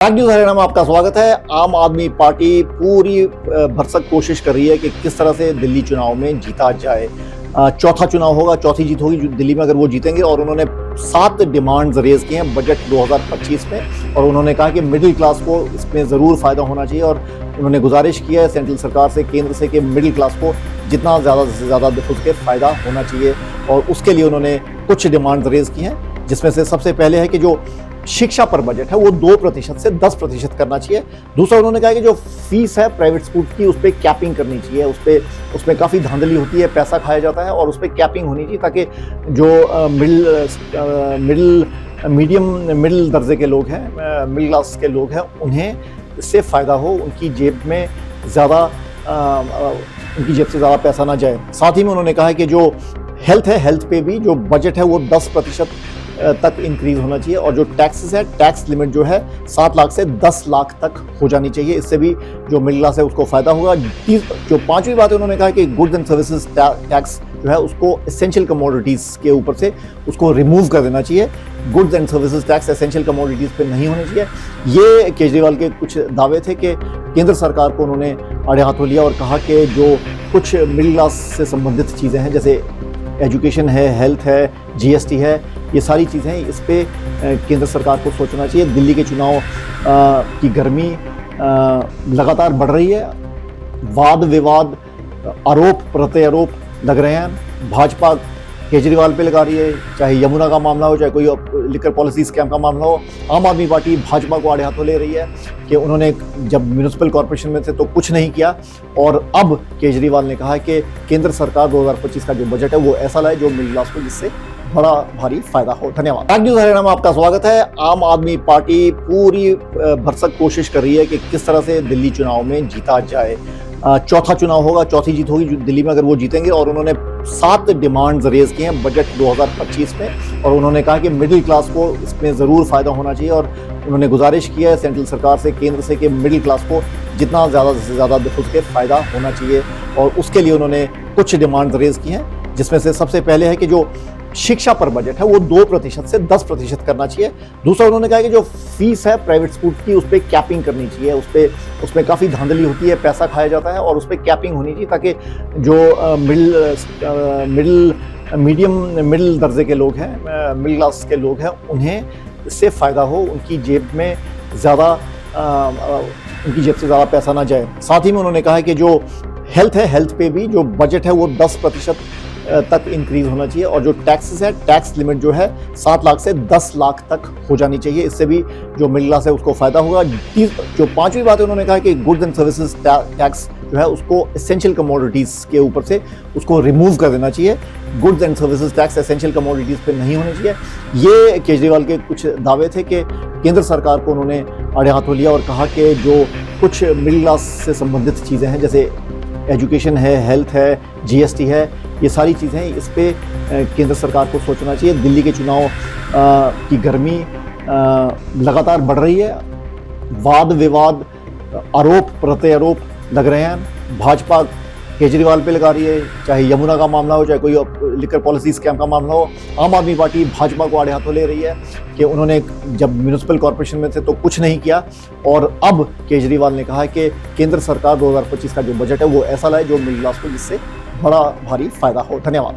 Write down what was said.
News Haryana में आपका स्वागत है। आम आदमी पार्टी पूरी भरसक कोशिश कर रही है कि किस तरह से दिल्ली चुनाव में जीता जाए। चौथा चुनाव होगा, चौथी जीत होगी दिल्ली में अगर वो जीतेंगे। और उन्होंने 7 डिमांड्स रेज की हैं बजट 2025 में, और उन्होंने कहा कि मिडिल क्लास को इसमें ज़रूर फ़ायदा होना चाहिए। और उन्होंने गुजारिश की है सेंट्रल सरकार से, केंद्र से, कि मिडिल क्लास को जितना ज़्यादा से ज़्यादा उसके फ़ायदा होना चाहिए। और उसके लिए उन्होंने कुछ डिमांड्स रेज की हैं, जिसमें से सबसे पहले है कि जो शिक्षा पर बजट है वो 2% से 10% करना चाहिए। दूसरा उन्होंने कहा कि जो फीस है प्राइवेट स्कूल की उस पर कैपिंग करनी चाहिए। उसमें काफ़ी धांधली होती है, पैसा खाया जाता है, और उस पर कैपिंग होनी चाहिए ताकि जो मिडिल दर्जे के लोग हैं, मिडिल क्लास के लोग हैं, उन्हें इससे फ़ायदा हो, उनकी जेब से ज़्यादा पैसा ना जाए। साथ ही में उन्होंने कहा है कि जो हेल्थ है, हेल्थ पे भी जो बजट है वो 10% तक इंक्रीज होना चाहिए। और जो टैक्सेस है, टैक्स लिमिट जो है 7 लाख से 10 लाख तक हो जानी चाहिए। इससे भी जो मिडिल क्लास है उसको फायदा होगा। जो पांचवी बात है, उन्होंने कहा कि गुड्स एंड सर्विसेज टैक्स जो है उसको एसेंशियल कमोडिटीज के ऊपर से उसको रिमूव कर देना चाहिए। Goods and services tax essential commodities पे नहीं होने चाहिए। ये केजरीवाल के कुछ दावे थे कि केंद्र सरकार को उन्होंने आड़े हाथों लिया और कहा कि जो कुछ मिडिल क्लास से संबंधित चीज़ें हैं, जैसे एजुकेशन है, हेल्थ है, जीएसटी है, ये सारी चीज़ें, इस पे केंद्र सरकार को सोचना चाहिए। दिल्ली के चुनाव की गर्मी लगातार बढ़ रही है। वाद विवाद, आरोप प्रत्यारोप लग रहे हैं। भाजपा केजरीवाल पे लगा रही है, चाहे यमुना का मामला हो, चाहे कोई लिकर पॉलिसी स्कैम का मामला हो। आम आदमी पार्टी भाजपा को आड़े हाथों ले रही है कि उन्होंने जब म्यूनिसिपल कॉर्पोरेशन में थे तो कुछ नहीं किया, और अब केजरीवाल ने कहा है कि केंद्र सरकार 2025 का जो बजट है वो ऐसा लाए जो मिडिल क्लास को जिससे बड़ा भारी फायदा हो। धन्यवाद। न्यूज़ हरियाणा में आपका स्वागत है। आम आदमी पार्टी पूरी भरसक कोशिश कर रही है कि किस तरह से दिल्ली चुनाव में जीता जाए। चौथा चुनाव होगा, चौथी जीत होगी दिल्ली में अगर वो जीतेंगे। और उन्होंने 7 डिमांड्स रेज की हैं बजट 2025 में, और उन्होंने कहा कि मिडिल क्लास को इसमें ज़रूर फ़ायदा होना चाहिए। और उन्होंने गुजारिश की है सेंट्रल सरकार से, केंद्र से, कि मिडिल क्लास को जितना ज़्यादा से ज़्यादा उसके फ़ायदा होना चाहिए। और उसके लिए उन्होंने कुछ डिमांड्स रेज की हैं, जिसमें से सबसे पहले है कि जो शिक्षा पर बजट है वो 2% से 10% करना चाहिए। दूसरा उन्होंने कहा कि जो फीस है प्राइवेट स्कूल की उस पर कैपिंग करनी चाहिए। उसमें काफ़ी धांधली होती है, पैसा खाया जाता है, और उस पर कैपिंग होनी चाहिए ताकि जो मिडिल दर्जे के लोग हैं, मिडिल क्लास के लोग हैं, उन्हें इससे फ़ायदा हो, उनकी जेब से ज़्यादा पैसा ना जाए। साथ ही में उन्होंने कहा है कि जो हेल्थ है, हेल्थ पे भी जो बजट है वो 10% तक इंक्रीज होना चाहिए। और जो टैक्सेस है, टैक्स लिमिट जो है 7 लाख से 10 लाख तक हो जानी चाहिए। इससे भी जो मिडिल क्लास है उसको फायदा होगा। जो पांचवी बात है, उन्होंने कहा कि गुड्स एंड सर्विसेज टैक्स जो है उसको एसेंशियल कमोडिटीज के ऊपर से उसको रिमूव कर देना चाहिए। Goods and services tax essential commodities पे नहीं होने चाहिए। ये केजरीवाल के कुछ दावे थे कि केंद्र सरकार को उन्होंने आड़े हाथों लिया और कहा कि जो कुछ मिडिल क्लास से संबंधित चीज़ें हैं, जैसे एजुकेशन है, हेल्थ है, जीएसटी है, ये सारी चीज़ें, इस पे केंद्र सरकार को सोचना चाहिए। दिल्ली के चुनाव की गर्मी लगातार बढ़ रही है। वाद विवाद, आरोप प्रत्यारोप लग रहे हैं। भाजपा केजरीवाल पे लगा रही है, चाहे यमुना का मामला हो, चाहे कोई लिकर पॉलिसी स्कैम का मामला हो। आम आदमी पार्टी भाजपा को आड़े हाथों ले रही है कि उन्होंने जब म्यूनिसिपल कॉर्पोरेशन में थे तो कुछ नहीं किया, और अब केजरीवाल ने कहा है कि केंद्र सरकार 2025 का जो बजट है वो ऐसा लाए जो मिडिल क्लास को जिससे बड़ा भारी फायदा हो। धन्यवाद।